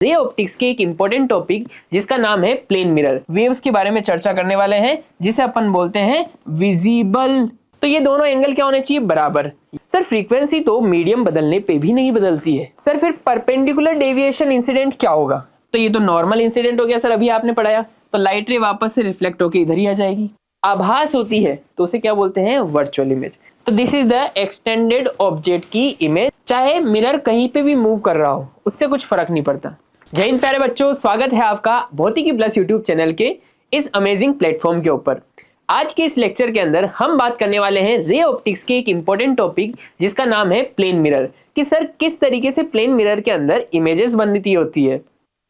Ray optics के एक important topic जिसका नाम है प्लेन मिरर वेव्स के बारे में चर्चा करने वाले हैं, जिसे अपन बोलते हैं विजिबल। तो ये दोनों एंगल क्या होने चाहिए? बराबर। सर फ्रीक्वेंसी तो मीडियम बदलने पे भी नहीं बदलती है। सर फिर परपेंडिकुलर डेविएशन इंसिडेंट क्या होगा? तो ये तो नॉर्मल इंसिडेंट हो गया सर, अभी आपने पढ़ाया। तो लाइट रे वापस से रिफ्लेक्ट होकर इधर ही आ जाएगी। आभास होती है तो उसे क्या बोलते हैं? Virtual image. तो this is the extended object की इमेज। चाहे मिरर कहीं पे भी मूव कर रहा हो, उससे कुछ फर्क नहीं पड़ता। जय हिंद प्यारे बच्चों, स्वागत है आपका भौतिकी प्लस यूट्यूब चैनल के इस अमेजिंग प्लेटफॉर्म के ऊपर। आज के इस लेक्चर के अंदर हम बात करने वाले हैं रे ऑप्टिक्स के एक इंपॉर्टेंट टॉपिक जिसका नाम है प्लेन मिरर। कि सर किस तरीके से प्लेन मिरर के अंदर इमेजेस बनती होती है,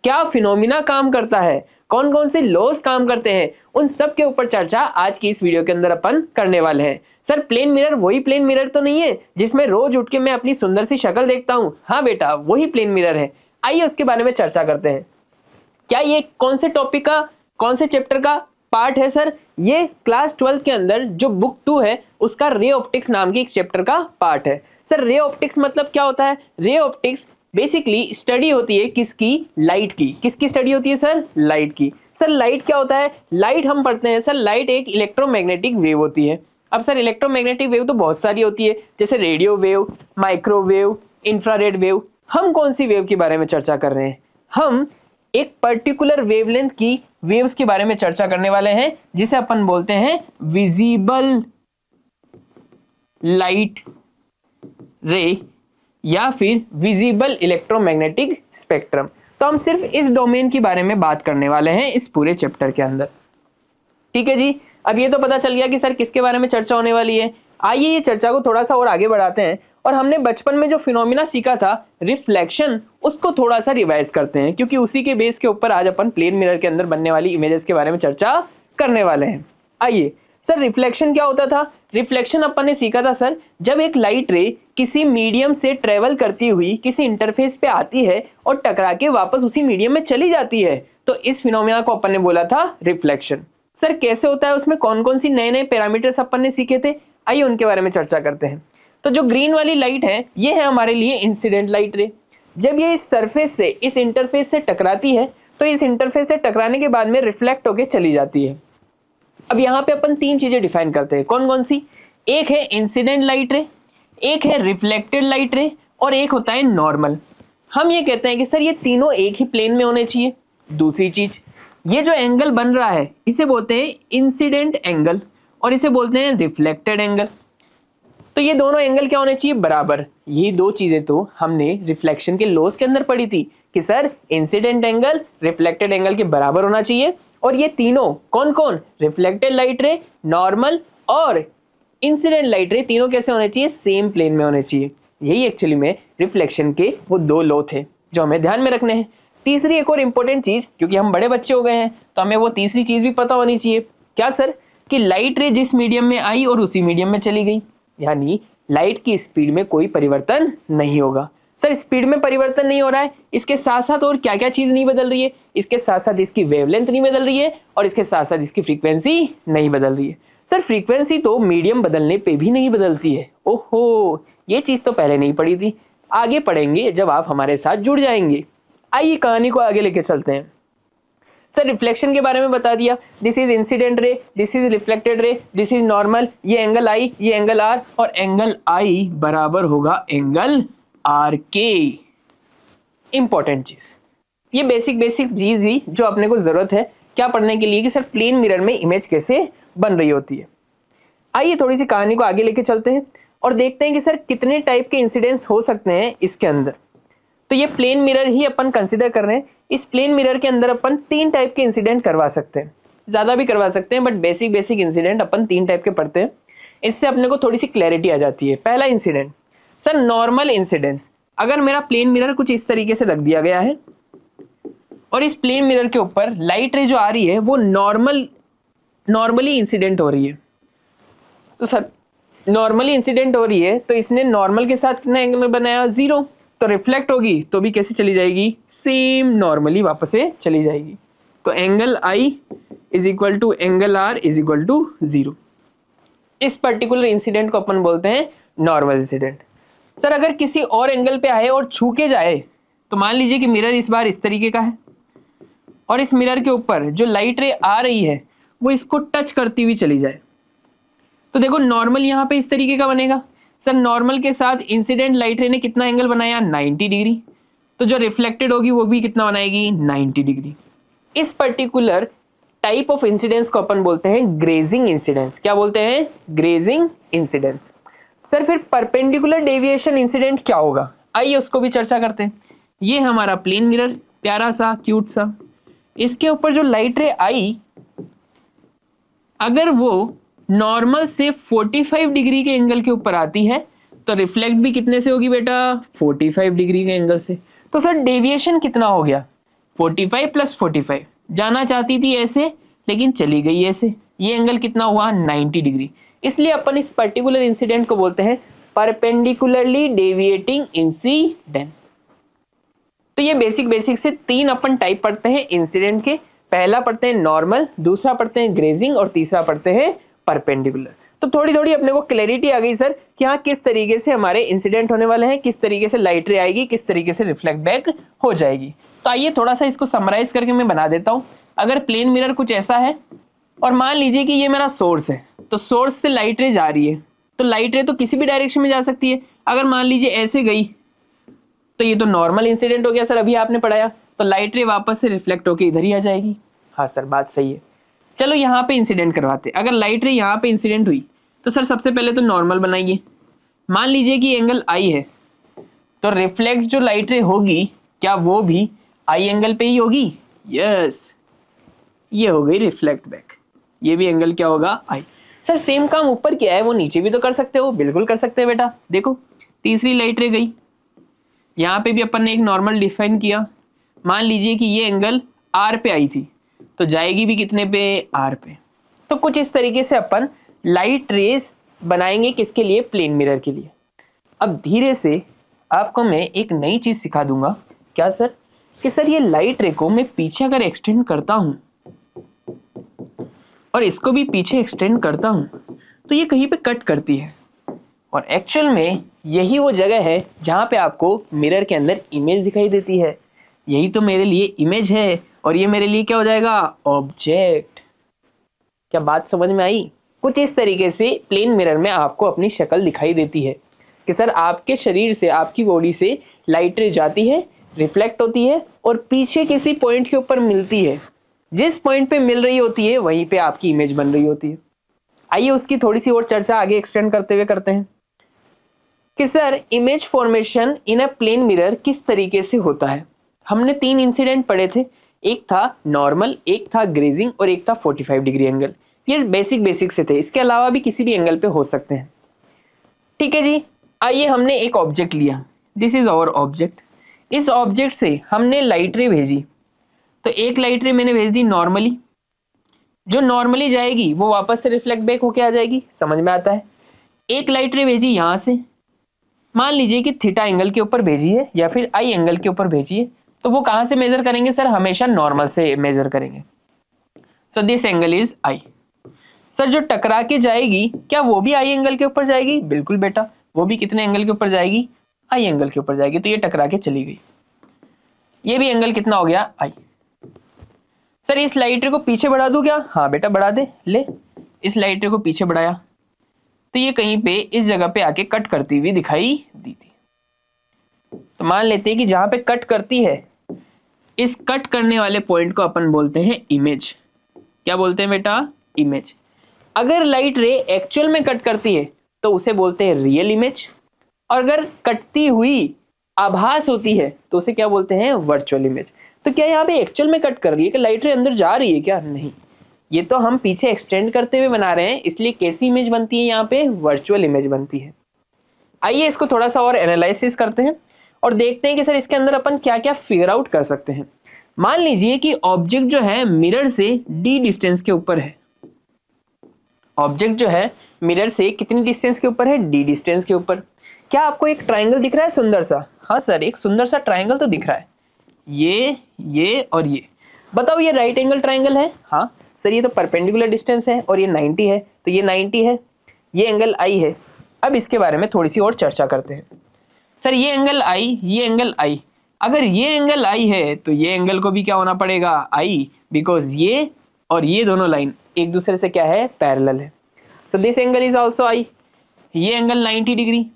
क्या फिनोमिना काम करता है, कौन कौन से लॉज काम करते हैं, उन सब के ऊपर चर्चा आज की इस वीडियो के अंदर अपन करने वाले हैं। सर प्लेन मिरर वही प्लेन मिरर तो नहीं है जिसमें रोज उठ के मैं अपनी सुंदर सी शक्ल देखता हूँ? हाँ बेटा, वही प्लेन मिरर है। आइए उसके बारे में चर्चा करते हैं। क्या ये कौन से टॉपिक का, कौन से चैप्टर का पार्ट है? सर ये क्लास 12 के अंदर जो बुक 2 है उसका रे ऑप्टिक्स नाम की एक चैप्टर का पार्ट है। सर रे ऑप्टिक्स मतलब क्या होता है? रे ऑप्टिक्स बेसिकली स्टडी होती है किसकी? लाइट की। किसकी स्टडी होती है सर? लाइट की। सर लाइट क्या होता है? लाइट हम पढ़ते हैं सर, लाइट एक इलेक्ट्रोमैग्नेटिक वेव होती है। अब सर इलेक्ट्रोमैग्नेटिक वेव तो बहुत सारी होती है, जैसे radio wave, microwave, infrared wave. हम कौन सी वेव के बारे में चर्चा कर रहे हैं? हम एक पर्टिकुलर वेवलेंथ की वेव्स के बारे में चर्चा करने वाले हैं, जिसे अपन बोलते हैं विजिबल लाइट रे या फिर विजिबल इलेक्ट्रोमैग्नेटिक स्पेक्ट्रम। तो हम सिर्फ इस डोमेन के बारे में बात करने वाले हैं इस पूरे चैप्टर के अंदर। ठीक है जी, अब ये तो पता चल गया कि सर किसके बारे में चर्चा होने वाली है। आइए ये चर्चा को थोड़ा सा और आगे बढ़ाते हैं और हमने बचपन में जो फिनोमिना सीखा था रिफ्लेक्शन, उसको थोड़ा सा रिवाइज करते हैं, क्योंकि उसी के बेस के ऊपर आज अपन प्लेन मिरर के अंदर बनने वाली इमेजेस के बारे में चर्चा करने वाले हैं। आइए सर, रिफ्लेक्शन क्या होता था? रिफ्लेक्शन अपन ने सीखा था सर, जब एक लाइट रे किसी मीडियम से ट्रेवल करती हुई किसी इंटरफेस पे आती है और टकरा के वापस उसी मीडियम में चली जाती है, तो इस फिनोमिना को अपन ने बोला था रिफ्लेक्शन। सर कैसे होता है, उसमें कौन कौन सी नए नए पैरामीटर्स अपन ने सीखे थे, आइए उनके बारे में चर्चा करते हैं। तो जो ग्रीन वाली लाइट है, ये है हमारे लिए इंसिडेंट लाइट रे। जब ये इस सरफेस से, इस इंटरफेस से टकराती है, तो इस इंटरफेस से टकराने के बाद में रिफ्लेक्ट होकर चली जाती है। अब यहाँ पे अपन तीन चीजें डिफाइन करते हैं, कौन कौन सी? एक है इंसिडेंट लाइट रे, एक है रिफ्लेक्टेड लाइट रे, और एक होता है नॉर्मल। हम ये कहते हैं कि सर ये तीनों एक ही प्लेन में होने चाहिए। दूसरी चीज, ये जो एंगल बन रहा है इसे बोलते हैं इंसिडेंट एंगल और इसे बोलते हैं रिफ्लेक्टेड एंगल। तो ये दोनों एंगल क्या होने चाहिए? बराबर। ये दो चीजें तो हमने रिफ्लेक्शन के लॉज के अंदर पढ़ी थी कि sir incident angle reflected angle के बराबर होना चाहिए। और ये तीनों कौन कौन? रिफ्लेक्टेड लाइट रे, नॉर्मल और इंसिडेंट लाइट रे, तीनों कैसे होने चाहिए? सेम प्लेन में होने चाहिए। यही एक्चुअली में रिफ्लेक्शन के वो दो लॉ थे जो हमें ध्यान में रखने हैं। तीसरी एक और इंपॉर्टेंट चीज, क्योंकि हम बड़े बच्चे हो गए हैं तो हमें वो तीसरी चीज भी पता होनी चाहिए। क्या सर? कि लाइट रे जिस मीडियम में आई और उसी मीडियम में चली गई, यानी लाइट की स्पीड में कोई परिवर्तन नहीं होगा। सर स्पीड में परिवर्तन नहीं हो रहा है, इसके साथ साथ और क्या क्या चीज नहीं बदल रही है? इसके साथ साथ इसकी वेवलेंथ नहीं बदल रही है और इसके साथ साथ इसकी फ्रीक्वेंसी नहीं बदल रही है। सर फ्रीक्वेंसी तो मीडियम बदलने पे भी नहीं बदलती है। ओहो, ये चीज तो पहले नहीं पढ़ी थी, आगे पढ़ेंगे जब आप हमारे साथ जुड़ जाएंगे। आइए कहानी को आगे लेके चलते हैं। सर रिफ्लेक्शन के बारे में बता दिया, this is incident ray, this is reflected ray, this is normal, ये एंगल आई, ये एंगल आर, और एंगल आई बराबर होगा एंगल आर के। इंपॉर्टेंट चीज, ये बेसिक चीज ही जो अपने को जरूरत है क्या पढ़ने के लिए कि सर प्लेन मिरर में इमेज कैसे बन रही होती है। आइए थोड़ी सी कहानी को आगे लेके चलते हैं और देखते हैं कि सर कितने टाइप के इंसिडेंट्स हो सकते हैं इसके अंदर। तो ये प्लेन मिरर ही अपन कंसिडर कर रहे हैं। इस प्लेन मिरर के अंदर अपन तीन टाइप के इंसिडेंट करवा सकते हैं, ज्यादा भी करवा सकते हैं, बट बेसिक इंसिडेंट अपन तीन टाइप के पढ़ते हैं। इससे अपने को थोड़ी सी क्लैरिटी आ जाती है। पहला इंसिडेंट सर नॉर्मल इंसिडेंस। अगर मेरा प्लेन मिरर कुछ इस तरीके से रख दिया गया है और इस प्लेन मिरर के ऊपर लाइट रे जो आ रही है वो नॉर्मली इंसिडेंट हो रही है, तो सर नॉर्मली इंसिडेंट हो रही है तो इसने नॉर्मल के साथ कितना एंगल बनाया? 0। तो रिफ्लेक्ट होगी तो भी कैसे चली जाएगी? सेम नॉर्मली वापस से चली जाएगी। तो angle I is equal to angle R is equal to 0। इस पर्टिकुलर इंसिडेंट को अपन बोलते हैं नॉर्मल इंसिडेंट। सर अगर किसी और एंगल पे आए और छू के जाए तो मान लीजिए कि मिरर इस बार इस तरीके का है और इस मिरर के ऊपर जो लाइट रे आ रही है वो इसको टच करती हुई चली जाए, तो देखो नॉर्मल यहाँ पे इस तरीके का बनेगा। सर नॉर्मल के साथ इंसिडेंट लाइट रे ने कितना एंगल बनाया, 90 डिग्री, तो जो रिफ्लेक्टेड होगी वो भी कितना बनाएगी, 90 डिग्री। इस पर्टिकुलर टाइप ऑफ इंसिडेंस को अपन बोलते हैं ग्रेजिंग इंसिडेंस। क्या बोलते हैं, ग्रेजिंग इंसिडेंस। सर फिर परपेंडिकुलर डेविएशन इंसिडेंट क्या होगा, आइए उसको भी चर्चा करते हैं। ये हमारा प्लेन मिरर प्यारा सा क्यूट सा, इसके ऊपर जो लाइट रे आई अगर वो नॉर्मल से 45 डिग्री के एंगल के ऊपर आती है तो रिफ्लेक्ट भी कितने से होगी बेटा, 45 डिग्री के एंगल से। तो सर डेविएशन कितना हो गया, 45 प्लस 45। जाना चाहती थी ऐसे लेकिन चली गई ऐसे, ये एंगल कितना हुआ, 90 डिग्री। इसलिए अपन इस पर्टिकुलर इंसिडेंट को बोलते हैं परपेंडिकुलरली डेविएटिंग इंसिडेंस। तो ये बेसिक से 3 अपन टाइप पढ़ते हैं इंसिडेंट के। पहला पढ़ते हैं नॉर्मल, दूसरा पढ़ते हैं ग्रेजिंग और तीसरा पढ़ते हैं परपेंडिकुलर। तो थोड़ी थोड़ी अपने को क्लैरिटी आ गई सर कि हाँ किस तरीके से हमारे इंसिडेंट होने वाले हैं, किस तरीके से लाइट रे आएगी, किस तरीके से रिफ्लेक्ट बैक हो जाएगी। तो आइए थोड़ा सा इसको समराइज करके मैं बना देता हूँ। अगर प्लेन मिरर कुछ ऐसा है और मान लीजिए कि ये मेरा सोर्स है, तो सोर्स से लाइट रे जा रही है, तो लाइट रे तो किसी भी डायरेक्शन में जा सकती है। अगर मान लीजिए ऐसे गई तो ये तो नॉर्मल इंसिडेंट हो गया सर, अभी आपने पढ़ाया, तो लाइट रे वापस से रिफ्लेक्ट होकर इधर ही आ जाएगी। हाँ सर बात सही है। चलो यहाँ पे इंसिडेंट करवाते। अगर लाइट रे यहाँ पे इंसिडेंट हुई तो सर सबसे पहले तो नॉर्मल बनाइए। मान लीजिए कि एंगल आई है, तो रिफ्लेक्ट जो लाइट रे होगी क्या वो भी आई एंगल पे ही होगी, यस, ये हो गई रिफ्लेक्ट बैक। ये भी एंगल क्या होगा, आई। सर सेम काम ऊपर किया है वो नीचे भी तो कर सकते हो, बिल्कुल कर सकते हैं बेटा। देखो तीसरी लाइट रे गई, यहाँ पे भी अपन ने एक नॉर्मल डिफाइन किया। मान लीजिए कि ये एंगल आर पे आई थी, तो जाएगी भी कितने पे, आर पे। तो कुछ इस तरीके से अपन लाइट रेस बनाएंगे, किसके लिए, प्लेन मिरर के लिए। अब धीरे से आपको मैं एक नई चीज सिखा दूंगा। क्या सर, कि सर ये लाइट रे को मैं पीछे अगर एक्सटेंड करता हूं और इसको भी पीछे एक्सटेंड करता हूं तो ये कहीं पे कट करती है, और एक्चुअल में यही वो जगह है जहां पे आपको मिरर के अंदर इमेज दिखाई देती है। यही तो मेरे लिए इमेज है और ये मेरे लिए क्या हो जाएगा, ऑब्जेक्ट। क्या बात समझ में आई। कुछ इस तरीके से प्लेन मिरर में आपको अपनी शक्ल दिखाई देती है कि सर आपके शरीर से, आपकी बॉडी से लाइट रे जाती है, रिफ्लेक्ट होती है और पीछे किसी पॉइंट के ऊपर मिलती है। जिस पॉइंट पे मिल रही होती है वहीं पे आपकी इमेज बन रही होती है। आइए उसकी थोड़ी सी और चर्चा आगे एक्सटेंड करते हुए करते हैं कि sir image formation in a plane mirror किस तरीके से होता है। हमने 3 इंसिडेंट पढ़े थे, एक था नॉर्मल, एक था ग्रेजिंग और एक था 45 डिग्री एंगल। ये बेसिक से थे, इसके अलावा भी किसी भी एंगल पे हो सकते हैं। ठीक है जी। आइए हमने एक ऑब्जेक्ट लिया, दिस इज आवर ऑब्जेक्ट। इस ऑब्जेक्ट से हमने लाइट रे भेजी, तो एक लाइट रे मैंने भेज दी नॉर्मली, जो नॉर्मली जाएगी वो वापस से रिफ्लेक्ट बैक होके आ जाएगी, समझ में आता है। एक लाइट रे भेजी यहां से, मान लीजिए कि थीटा एंगल के ऊपर भेजी है या फिर आई एंगल के ऊपर भेजी है, तो वो कहां से मेजर करेंगे सर, हमेशा नॉर्मल से मेजर करेंगे। So this angle is I. Sir जो टकरा के जाएगी क्या वो भी आई एंगल के ऊपर जाएगी, बिल्कुल बेटा, वो भी कितने एंगल के ऊपर जाएगी, आई एंगल के ऊपर जाएगी। तो ये टकरा के चली गई, ये भी एंगल कितना हो गया, आई। सर इस लाइट रे को पीछे बढ़ा दूं क्या, हाँ बेटा बढ़ा दे, ले इस लाइट रे को पीछे बढ़ाया तो ये कहीं पे इस जगह पे आके कट करती हुई दिखाई दी थी। तो मान लेते हैं कि जहां पे कट करती है, इस कट करने वाले पॉइंट को अपन बोलते हैं इमेज। क्या बोलते हैं बेटा, इमेज। अगर लाइट रे एक्चुअल में कट करती है तो उसे बोलते हैं रियल इमेज, और अगर कटती हुई आभास होती है तो उसे क्या बोलते हैं, वर्चुअल इमेज। तो क्या यहाँ पे एक्चुअल में कट कर रही है कि लाइट रे अंदर जा रही है क्या, नहीं, ये तो हम पीछे एक्सटेंड करते हुए बना रहे हैं, इसलिए कैसी इमेज बनती है, यहाँ पे वर्चुअल इमेज बनती है। आइए इसको थोड़ा सा और एनालिसिस करते हैं और देखते हैं कि सर इसके अंदर अपन क्या क्या फिगर आउट कर सकते हैं। मान लीजिए कि ऑब्जेक्ट जो है मिरर से डी डिस्टेंस के ऊपर है। ऑब्जेक्ट जो है मिरर से कितनी डिस्टेंस के ऊपर है, डी डिस्टेंस के ऊपर। क्या आपको एक ट्राइंगल दिख रहा है सुंदर सा, हाँ सर एक सुंदर सा ट्राइंगल तो दिख रहा है, ये और ये। बताओ ये राइट एंगल ट्राइंगल है, हाँ सर ये तो परपेंडिकुलर डिस्टेंस है और ये 90 है, तो ये 90 है, ये एंगल आई है। अब इसके बारे में थोड़ी सी और चर्चा करते हैं। सर ये एंगल आई, ये एंगल आई, अगर ये एंगल आई है तो ये एंगल को भी क्या होना पड़ेगा, आई, बिकॉज ये और ये दोनों लाइन एक दूसरे से क्या है, पैरेलल है। So this angle is also I. ये एंगल 90 डिग्री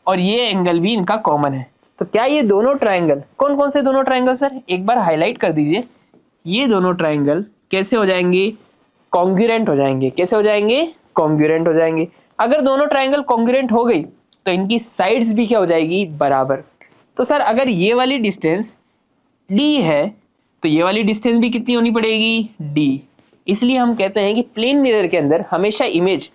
और ये एंगल भी इनका कॉमन है। तो क्या ये दोनों ट्राइंगल, कौन कौन से दोनों ट्राइंगल सर, एक बार हाईलाइट कर दीजिए। ये दोनों ट्राइंगल कैसे हो जाएंगे, कॉन्ग्रुएंट हो जाएंगे। कैसे हो जाएंगे, कॉन्ग्रुएंट हो जाएंगे। अगर दोनों ट्राइंगल कॉन्ग्रुएंट हो गई तो इनकी साइड्स भी क्या हो जाएगी, बराबर। तो सर अगर ये वाली डिस्टेंस d है तो ये वाली डिस्टेंस भी कितनी होनी पड़ेगी, d। इसलिए हम कहते हैं कि प्लेन मिरर के अंदर हमेशा इमेज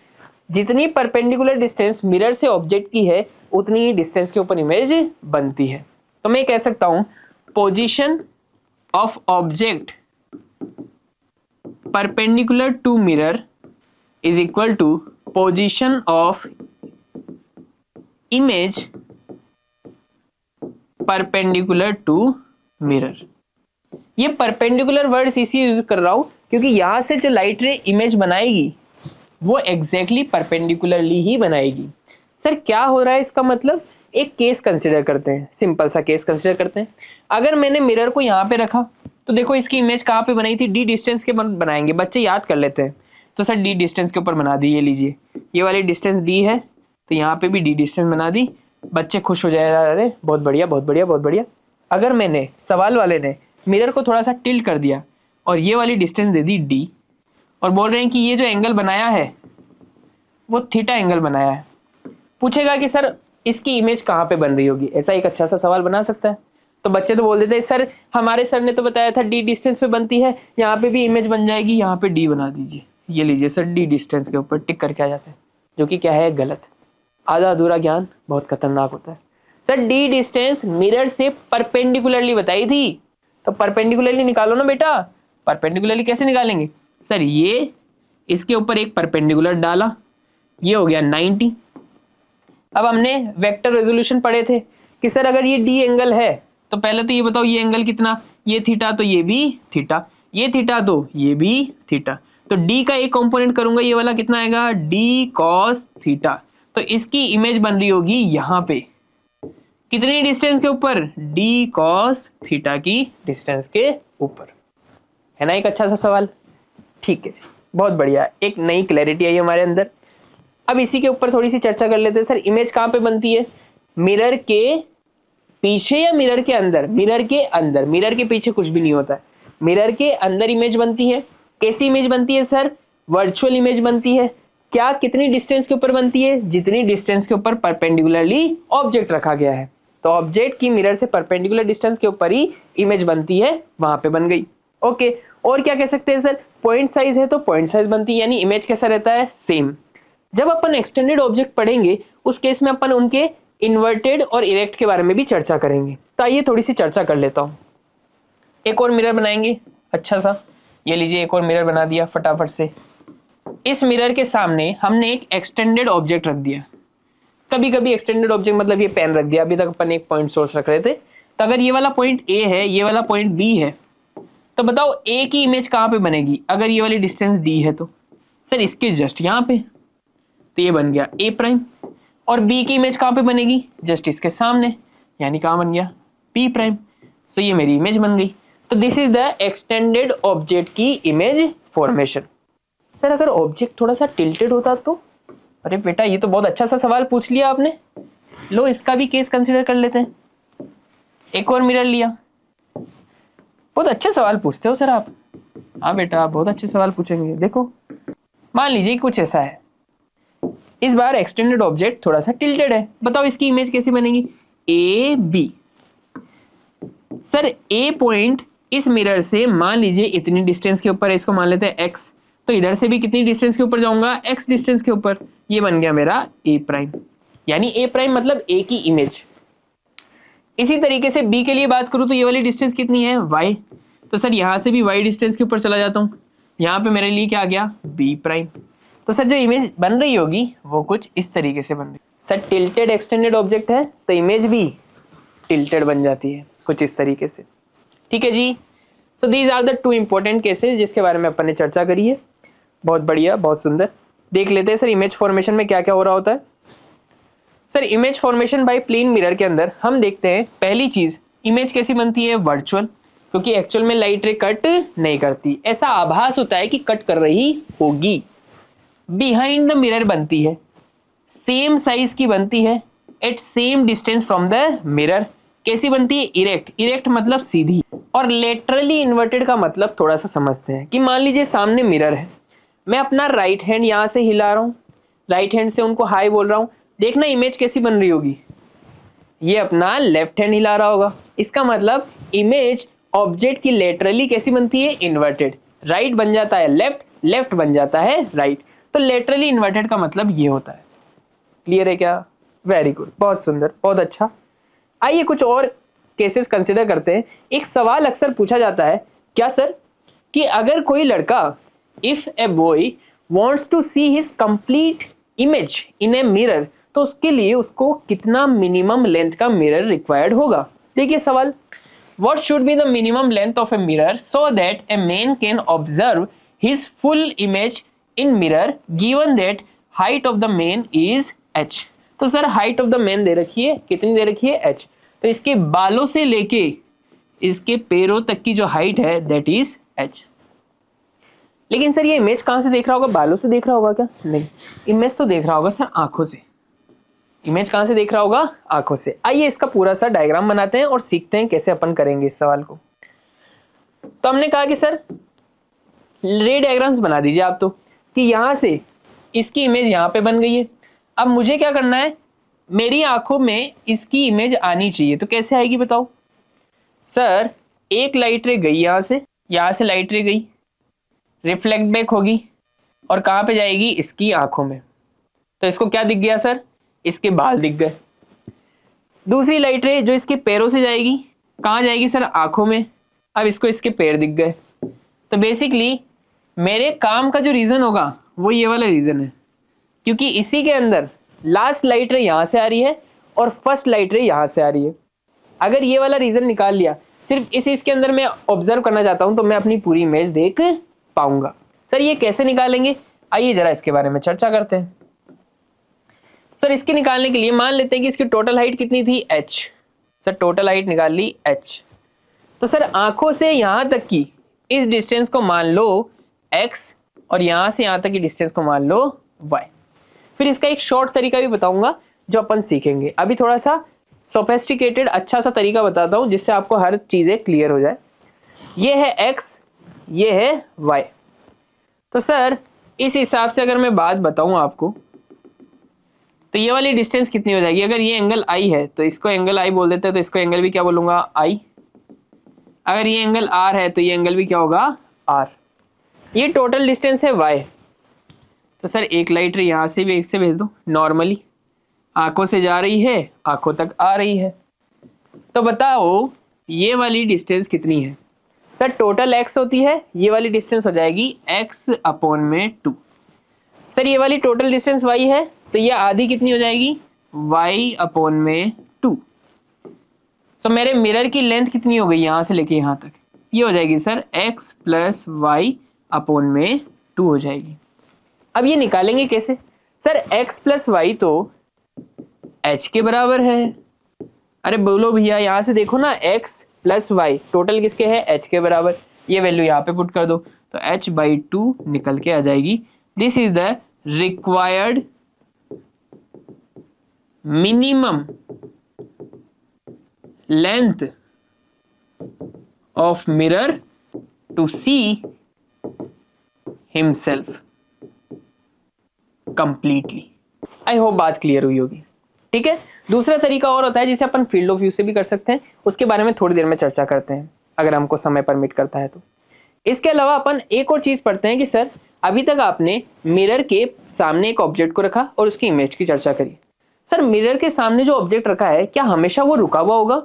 जितनी परपेंडिकुलर डिस्टेंस मिरर से ऑब्जेक्ट की है उतनी ही डिस्टेंस के ऊपर इमेज बनती है। तो मैं कह सकता हूं position of object perpendicular to mirror is equal to position of image perpendicular to mirror. ये परपेंडिकुलर वर्ड इसी यूज कर रहा हूं क्योंकि यहां से जो लाइट रे इमेज बनाएगी वो एग्जैक्टली परपेंडिकुलरली ही बनाएगी। सर क्या हो रहा है इसका मतलब, एक केस कंसीडर करते हैं, सिंपल सा केस कंसीडर करते हैं। अगर मैंने मिरर को यहाँ पे रखा तो देखो इसकी इमेज कहाँ पे बनाई थी, डी डिस्टेंस के बनाएंगे, बच्चे याद कर लेते हैं। तो सर डी डिस्टेंस के ऊपर बना दी, ये लीजिए ये वाली डिस्टेंस डी है तो यहाँ पे भी डी डिस्टेंस बना दी, बच्चे खुश हो जाएगा, अरे बहुत बढ़िया बहुत बढ़िया बहुत बढ़िया। अगर मैंने सवाल वाले ने मिरर को थोड़ा सा टिल्ट कर दिया और ये वाली डिस्टेंस दे दी डी और बोल रहे हैं कि ये जो एंगल बनाया है वो थीटा एंगल बनाया है, पूछेगा कि सर इसकी इमेज कहाँ पे बन रही होगी, ऐसा एक अच्छा सा सवाल बना सकता है। तो बच्चे तो बोल देते हैं सर हमारे सर ने तो बताया था डी डिस्टेंस पे बनती है, यहाँ पे भी इमेज बन जाएगी, यहाँ पे डी बना दीजिए, ये लीजिए सर डी डिस्टेंस के ऊपर टिक करके आ जाता है, जो कि क्या है, गलत। आधा अधूरा ज्ञान बहुत खतरनाक होता है। सर डी डिस्टेंस मिरर से परपेंडिकुलरली बताई थी, तो परपेंडिकुलरली निकालो ना बेटा। परपेंडिकुलरली कैसे निकालेंगे, सर ये इसके ऊपर एक परपेंडिकुलर डाला, ये हो गया 90। अब हमने वेक्टर रेजोल्यूशन पढ़े थे कि सर अगर ये डी एंगल है तो पहले तो ये बताओ ये एंगल कितना, ये थीटा तो ये भी थीटा, ये थीटा तो ये भी थीटा, तो डी का एक कंपोनेंट करूंगा ये वाला कितना आएगा, डी कॉस थीटा। तो इसकी इमेज बन रही होगी यहाँ पे कितनी डिस्टेंस के ऊपर, डी कॉस थीटा की डिस्टेंस के ऊपर, है ना एक अच्छा सा सवाल। ठीक है बहुत बढ़िया, एक नई क्लैरिटी आई हमारे अंदर। अब इसी के ऊपर थोड़ी सी चर्चा कर लेते हैं। सर इमेज कहाँ पे बनती है, मिरर के पीछे या मिरर के अंदर, मिरर के अंदर, मिरर के पीछे कुछ भी नहीं होता है, मिरर के अंदर इमेज बनती है। कैसी इमेज बनती है सर, वर्चुअल इमेज बनती है। क्या कितनी डिस्टेंस के ऊपर बनती है, जितनी डिस्टेंस के ऊपर परपेंडिकुलरली ऑब्जेक्ट रखा गया है। तो ऑब्जेक्ट की मिरर से परपेंडिकुलर डिस्टेंस के ऊपर ही इमेज बनती है, वहां पे बन गई। ओके, और क्या कह सकते हैं सर, पॉइंट साइज है तो पॉइंट साइज बनती है, यानी इमेज कैसा रहता है, सेम। जब अपन एक्सटेंडेड ऑब्जेक्ट पढ़ेंगे उस केस में अपन उनके इन्वर्टेड और इरेक्ट के बारे में भी चर्चा करेंगे। तो आइए थोड़ी सी चर्चा कर लेता हूं। एक और मिरर बनाएंगे अच्छा सा, ये लीजिए एक और मिरर बना दिया फटाफट से। इस मिरर के सामने हमने एक एक्सटेंडेड ऑब्जेक्ट रख दिया। कभी कभी एक्सटेंडेड ऑब्जेक्ट मतलब ये पेन रख दिया, अभी तक अपन एक पॉइंट सोर्स रख रहे थे। तो अगर ये वाला पॉइंट ए है, ये वाला पॉइंट बी है, तो बताओ ए की इमेज कहां पे बनेगी, अगर ये वाली डिस्टेंस डी है तो सर इसके जस्ट यहां पे, तो ये बन गया ए प्राइम। और बी की इमेज कहां पे बनेगी, जस्ट इसके सामने, यानी कहां बन गया, पी प्राइम। सो ये मेरी इमेज बन गई। तो this is the extended object की इमेज फॉर्मेशन। सर अगर ऑब्जेक्ट थोड़ा सा टिल्टेड होता तो, अरे बेटा ये तो बहुत अच्छा सा सवाल पूछ लिया आपने, लो इसका भी केस कंसीडर कर लेते हैं। एक और मिरर लिया, बहुत अच्छे सवाल पूछते हो सर आप। हाँ बेटा आप बहुत अच्छे सवाल पूछेंगे। देखो मान लीजिए कुछ ऐसा है, इस बार एक्सटेंडेड ऑब्जेक्ट थोड़ा सा टिल्टेड है, बताओ इसकी इमेज कैसी बनेगी, A B. Sir A point इस मिरर से मान लीजिए इतनी डिस्टेंस के ऊपर है, इसको मान लेते हैं एक्स, तो इधर से भी कितनी डिस्टेंस के ऊपर जाऊंगा, एक्स डिस्टेंस के ऊपर, ये बन गया मेरा ए प्राइम। यानी ए प्राइम मतलब ए की इमेज। इसी तरीके से बी के लिए बात करूं तो ये वाली डिस्टेंस कितनी है, वाई, तो सर यहां से भी वाई डिस्टेंस के ऊपर चला जाता हूं, यहां पे मेरे लिए क्या आ गया, बी प्राइम। तो सर जो इमेज बन रही होगी वो कुछ इस तरीके से बन रही। सर टिल्टेड एक्सटेंडेड ऑब्जेक्ट है तो इमेज भी टिल्टेड बन जाती है कुछ इस तरीके से। ठीक है जी। So these are the two important cases जिसके बारे में अपन ने चर्चा करी है। बहुत बढ़िया, बहुत सुंदर। देख लेते हैं सर इमेज फॉर्मेशन में क्या क्या हो रहा होता है। Sir image formation by plane mirror के अंदर हम देखते हैं पहली चीज इमेज कैसी बनती है, वर्चुअल, क्योंकि एक्चुअल में लाइट रे कट नहीं करती, ऐसा आभास होता है कि कट कर रही होगी। बिहाइंड द मिरर बनती है, सेम साइज की बनती है, at same distance from the mirror. कैसी बनती है, इरेक्ट, इरेक्ट मतलब सीधी, और लेटरली इन्वर्टेड का मतलब थोड़ा सा समझते हैं कि मान लीजिए सामने मिरर है, मैं अपना राइट हैंड यहां से हिला रहा हूं, राइट हैंड से उनको हाई बोल रहा हूं, देखना इमेज कैसी बन रही होगी, ये अपना लेफ्ट हैंड हिला रहा होगा। इसका मतलब इमेज ऑब्जेक्ट की लेटरली कैसी बनती है, इन्वर्टेड, राइट बन जाता है लेफ्ट, लेफ्ट बन जाता है राइट, तो लेटरली इन्वर्टेड का मतलब ये होता है। क्लियर है क्या, वेरी गुड, बहुत सुंदर, बहुत अच्छा। आइए कुछ और केसेस कंसिडर करते हैं। एक सवाल अक्सर पूछा जाता है, क्या सर, कि अगर कोई लड़का, if a boy wants to see his complete image in a mirror, तो उसके लिए उसको कितना मिनिमम लेंथ का मिरर रिक्वायर्ड होगा। देखिए सवाल, what should be the minimum length of a mirror so that a man can observe his full image in mirror given that height of the man is h। तो sir height of the man दे रखी है, कितनी दे रखी है, h, तो इसके बालों से लेके इसके पैरों तक की जो हाइट है दैट इज h। लेकिन सर ये इमेज कहां से देख रहा होगा, बालों से देख रहा होगा क्या, नहीं, इमेज तो देख रहा होगा सर आंखों से। इमेज कहां से देख रहा होगा, आंखों से। आइए इसका पूरा सा डायग्राम बनाते हैं और सीखते हैं कैसे अपन करेंगे इस सवाल को। तो हमने कहा कि सर रे डायग्राम्स बना दीजिए आप, तो कि यहां से इसकी इमेज यहां पे बन गई है। अब मुझे क्या करना है, मेरी आंखों में इसकी इमेज आनी चाहिए, तो कैसे आएगी बताओ। सर एक लाइट रे गई यहां से लाइट रे गई, रिफ्लेक्ट बैक होगी और कहां पे जाएगी, इसकी आंखों में। तो इसको क्या दिख गया सर, इसके बाल दिख गए। दूसरी लाइट रे जो इसके पैरों से जाएगी, कहां जाएगी सर, आंखों में। अब इसको इसके पैर दिख गए। तो बेसिकली मेरे काम का जो रीजन होगा वो ये वाला रीजन है, क्योंकि इसी के अंदर लास्ट लाइट रे यहां से आ रही है और फर्स्ट लाइट रे यहां से आ रही है। अगर ये वाला रीजन निकाल लिया, सिर्फ इसके अंदर मैं ऑब्जर्व करना चाहता हूं, तो मैं अपनी पूरी इमेज देख पाऊंगा। सर ये कैसे निकालेंगे, आइए जरा इसके बारे में चर्चा करते हैं। सर इसके निकालने के लिए मान लेते हैं कि इसकी टोटल हाइट कितनी थी, h। सर टोटल हाइट निकाल ली h। तो सर आंखों से यहां तक की इस डिस्टेंस को मान लो x और यहां से यहां तक की डिस्टेंस को मान लो y। फिर इसका एक शॉर्ट तरीका भी बताऊंगा जो अपन सीखेंगे। अभी थोड़ा सा सोफिस्टिकेटेड अच्छा सा तरीका बताता हूं जिससे आपको हर चीजें क्लियर हो जाए। ये है x, ये है y। तो सर इस हिसाब से अगर मैं बात बताऊं आपको, तो ये वाली डिस्टेंस कितनी हो जाएगी, अगर ये एंगल I है तो इसको एंगल I बोल देते हैं, तो इसको एंगल भी क्या बोलूंगा, I। अगर ये एंगल R है तो ये एंगल भी क्या होगा, R। ये टोटल डिस्टेंस है y। तो सर एक लाइट रे यहां से भी एक से भेज दो, नॉर्मली आंखों से जा रही है, आंखों तक आ रही है। तो बताओ ये वाली डिस्टेंस कितनी है। सर टोटल x होती है, ये वाली डिस्टेंस हो जाएगी x/2। सर ये वाली टोटल डिस्टेंस y है, तो ये आधी कितनी हो जाएगी, y/2। सो मेरे मिरर की लेंथ कितनी हो गई यहां से लेके यहां तक, ये हो जाएगी सर x + y/2 हो जाएगी। अब ये निकालेंगे कैसे, सर x + y तो h के बराबर है। अरे बोलो भैया, यहां से देखो ना, x + y टोटल किसके है, h के बराबर। ये वैल्यू यहाँ पे पुट कर दो, तो h/2 निकल के आ जाएगी। This is the required minimum length of mirror to see himself completely. I hope बात क्लियर हुई होगी। ठीक है, दूसरा तरीका और होता है जिसे अपन फील्ड ऑफ व्यू से भी कर सकते हैं, उसके बारे में थोड़ी देर में चर्चा करते हैं अगर हमको समय परमिट करता है तो। इसके अलावा अपन एक और चीज पढ़ते हैं कि सर अभी तक आपने मिरर के सामने एक ऑब्जेक्ट को रखा और उसकी इमेज की चर्चा करी। सर मिरर के सामने जो ऑब्जेक्ट रखा है क्या हमेशा वो रुका हुआ होगा,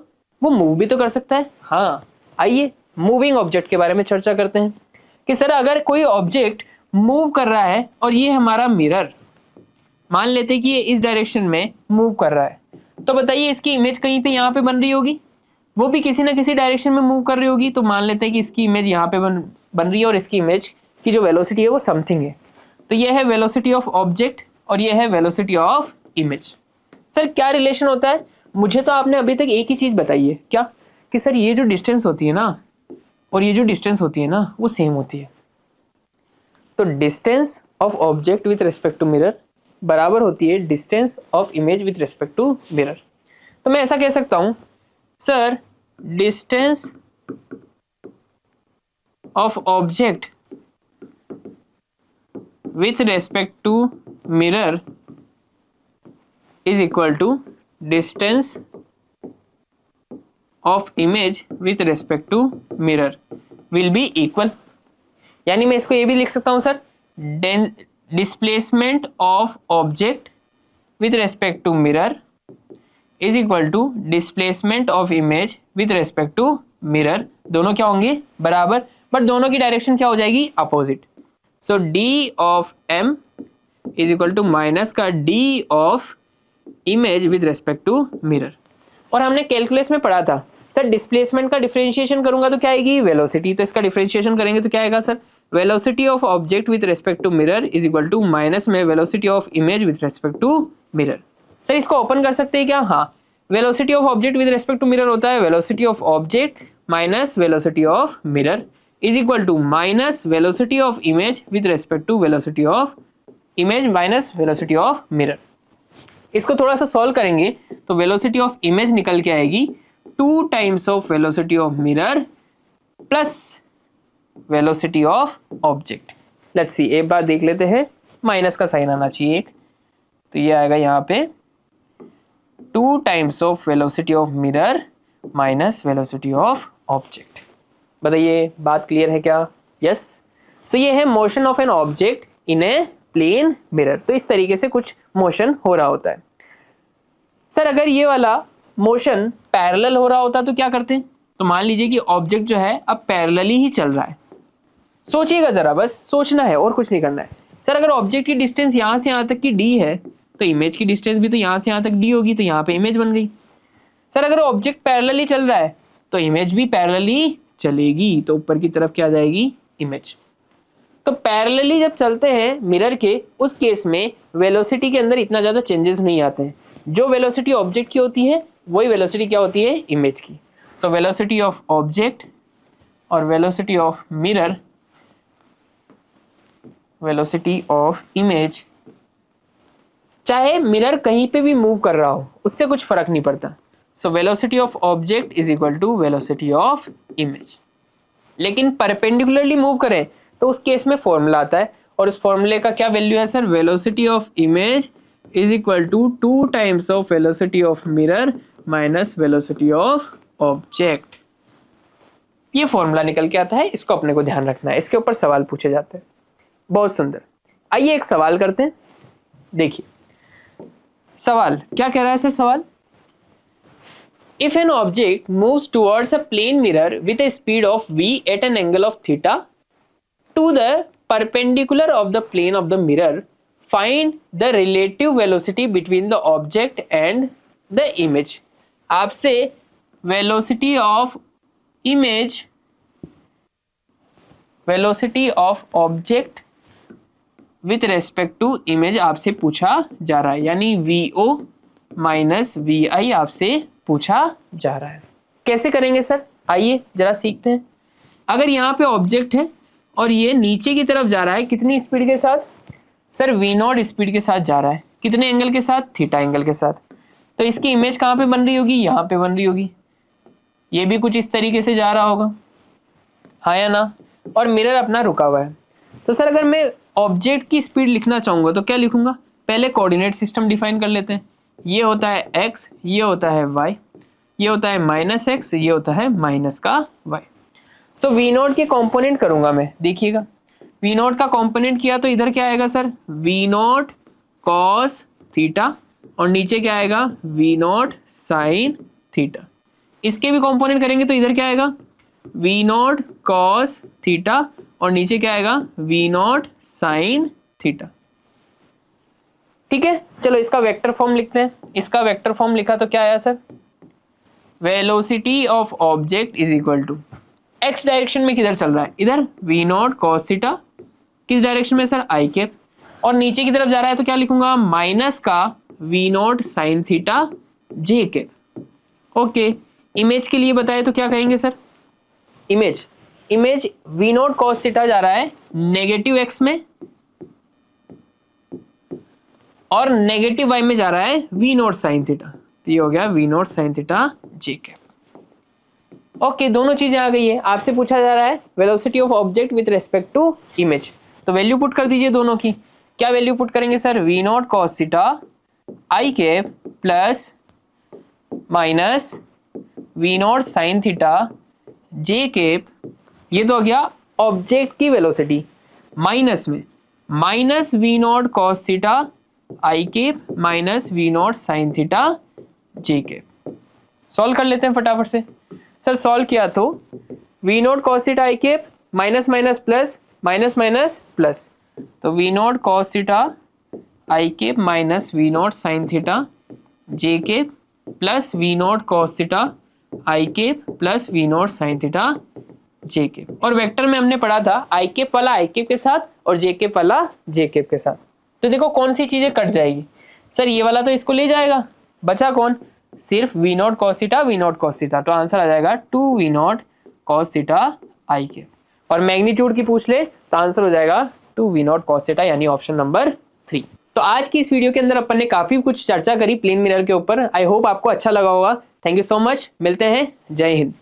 वो मूव भी तो कर सकता है। हाँ, आइए मूविंग ऑब्जेक्ट के बारे में चर्चा करते हैं कि सर अगर कोई ऑब्जेक्ट मूव कर रहा है और ये हमारा मिरर, मान लेते हैं कि ये इस डायरेक्शन में मूव कर रहा है, तो बताइए इसकी इमेज कहीं पे यहाँ पे बन रही होगी, वो भी किसी ना किसी डायरेक्शन में मूव कर रही होगी। तो मान लेते हैं कि इसकी इमेज यहाँ पे बन रही है और इसकी इमेज की जो वेलोसिटी है वो समथिंग है। तो ये है वेलोसिटी ऑफ ऑब्जेक्ट और ये है वेलोसिटी ऑफ इमेज। सर क्या रिलेशन होता है, मुझे तो आपने अभी तक एक ही चीज बताई है, क्या, कि सर ये जो डिस्टेंस होती है ना और ये जो डिस्टेंस होती है ना वो सेम होती है। तो distance of object with respect to mirror बराबर होती है distance of image with respect to mirror. तो मैं ऐसा कह सकता हूं sir distance of object with respect to mirror is equal to distance of image with respect to mirror will be equal. यानी मैं इसको ये भी लिख सकता हूं sir displacement of object with respect to mirror is equal to displacement of image with respect to mirror. दोनों क्या होंगे बराबर, बट दोनों की डायरेक्शन क्या हो जाएगी opposite. So D of M is equal to minus का D of image with respect to mirror. और हमने कैलकुलस में पढ़ा था सर डिस्प्लेसमेंट का डिफरेंशिएशन करूंगा तो क्या आएगी वेलोसिटी, तो इसका डिफरेंशिएशन करेंगे तो क्या आएगा sir velocity of object with respect to mirror is equal to minus में velocity of image with respect to mirror. Sir इसको ओपन कर सकते हैं क्या, हाँ velocity of object with respect to mirror होता है velocity of object minus velocity of mirror is equal to minus velocity of image with respect to velocity of image minus velocity of mirror. इसको थोड़ा सा solve करेंगे तो velocity of image निकल के आएगी 2 times of velocity of mirror plus velocity of object. Let's see एक बार देख लेते हैं, माइनस का साइन आना चाहिए एक, तो ये आएगा यहाँ पे 2 times of velocity of mirror minus velocity of object. बताइए बात क्लियर है क्या? यस। सो ये है motion of an object in a plane mirror. तो इस तरीके से कुछ मोशन हो रहा होता है। सर अगर ये वाला मोशन पैरेलल हो रहा होता तो क्या करते हैं, तो मान लीजिए कि ऑब्जेक्ट जो है अब पैरेलली ही चल रहा है। सोचिएगा जरा, बस सोचना है और कुछ नहीं करना है। सर अगर ऑब्जेक्ट की डिस्टेंस यहाँ से यहाँ तक की डी है तो इमेज की डिस्टेंस भी तो यहाँ से यहाँ तक डी होगी, तो यहाँ पे इमेज बन गई। सर अगर ऑब्जेक्ट पैरेलली चल रहा है तो इमेज भी पैरेलली चलेगी, तो ऊपर की तरफ क्या आ जाएगी इमेज। तो पैरेलली जब चलते हैं मिरर के उस केस में वेलोसिटी के अंदर इतना ज़्यादा चेंजेस नहीं आते हैं। जो वेलोसिटी ऑब्जेक्ट की होती है वही वेलोसिटी क्या होती है इमेज की। सो वेलोसिटी ऑफ ऑब्जेक्ट और velocity of mirror, velocity of image, चाहे मिरर कहीं पे भी मूव कर रहा हो उससे कुछ फर्क नहीं पड़ता। So velocity of object is equal to velocity of image. लेकिन परपेंडिकुलरली मूव करें तो उस केस में फॉर्मूला आता है, और उस फॉर्मूले का क्या वैल्यू है sir, velocity of image is equal to 2 times of velocity of mirror minus velocity of object. ये फॉर्मूला निकल के आता है, इसको अपने को ध्यान रखना है। इसके ऊपर सवाल पूछे जाते हैं। बहुत सुंदर। आइए एक सवाल करते हैं। देखिए सवाल क्या कह रहा है सर, सवाल If an object moves towards a plane mirror with a speed of v at an angle of theta to the perpendicular of the plane of the mirror, find the relative velocity between the object and the image. आपसे velocity of image, velocity of object with respect to image आपसे पूछा जा रहा है, यानी VO minus VI आपसे पूछा जा रहा है। कैसे करेंगे सर, आइए जरा सीखते हैं। अगर यहाँ पे ऑब्जेक्ट है और ये नीचे की तरफ जा रहा है, कितनी स्पीड के साथ सर, V0 स्पीड के साथ जा रहा है। कितने एंगल के साथ, थीटा एंगल के साथ। तो इसकी इमेज कहाँ पे बन रही होगी, यहाँ पे बन रही होगी। ये भी कुछ इस तरीके से जा रहा होगा, हाँ या ना। और मिरर अपना रुका हुआ है। तो सर अगर मैं ऑब्जेक्ट की स्पीड लिखना चाहूंगा तो क्या लिखूंगा, पहले कोऑर्डिनेट सिस्टम डिफाइन कर लेते हैं। ये होता है x, ये होता है y, ये होता है माइनस एक्स, ये होता है माइनस का y। सो V0 के कंपोनेंट करूंगा मैं, देखिएगा V0 का कंपोनेंट किया तो इधर क्या आएगा सर, V0 cos थीटा, और नीचे क्या आएगा V0 sin थीटा। इसके भी कंपोनेंट करेंगे तो इधर क्या आएगा V0 cos थीटा, और नीचे क्या आएगा V0 sin थीटा। ठीक है, चलो इसका वेक्टर फॉर्म लिखते हैं। इसका वेक्टर फॉर्म लिखा तो क्या आया sir, velocity of object is equal to x direction में किधर चल रहा है, इधर V0 cos थीटा, किस डायरेक्शन में सर आई कैप, और नीचे की तरफ जा रहा है तो क्या लिखूंगा माइनस का V0 sin थीटा जे कैप। ओके, इमेज के लिए बताए तो क्या कहेंगे sir? Image v naught cos theta जा रहा है नेगेटिव एक्स में और नेगेटिव वाई में जा रहा है वी नॉट साइन थीटा, तो ये हो गया वी नॉट साइन थीटा जे कैप। ओके, दोनों चीजें आ गई है। आपसे पूछा जा रहा है velocity of object with respect to image, तो वैल्यू पुट कर दीजिए दोनों की। क्या वैल्यू पुट करेंगे sir? V naught cos theta I cap plus minus we naught sine theta J cap, ये तो हो गया ऑब्जेक्ट की वेलोसिटी, माइनस में minus we naught cos theta I cap minus we naught sine theta J cap. Solve कर लेते हैं फटाफट से। सर सॉल्व किया तो वी नॉट कॉस थीटा आई cap minus minus plus minus minus plus, तो V naught cos theta I cap minus we naught sine theta J cap plus V naught cos theta I cap plus V naught sine theta J cap. और vector में हमने पढ़ा था आई cap वाला आई cap के साथ और जे कैप वाला जे कैप के साथ। तो देखो कौन सी चीजें कट जाएगी सर? ये वाला तो इसको ले जाएगा, बचा कौन? सिर्फ v naught cos theta v naught cos theta, तो आंसर आ जाएगा 2 वी नॉट कॉस थीटा आई कैप। और मैग्नीट्यूड की पूछ ले तो आंसर हो जाएगा 2 वी नॉट कॉस थीटा, यानी ऑप्शन नंबर 3। तो आज की इस वीडियो के अंदर अपन ने काफी कुछ चर्चा करी प्लेन मिरर के ऊपर। आई होप आपको अच्छा लगा होगा। थैंक यू सो मच, मिलते हैं, जय हिंद।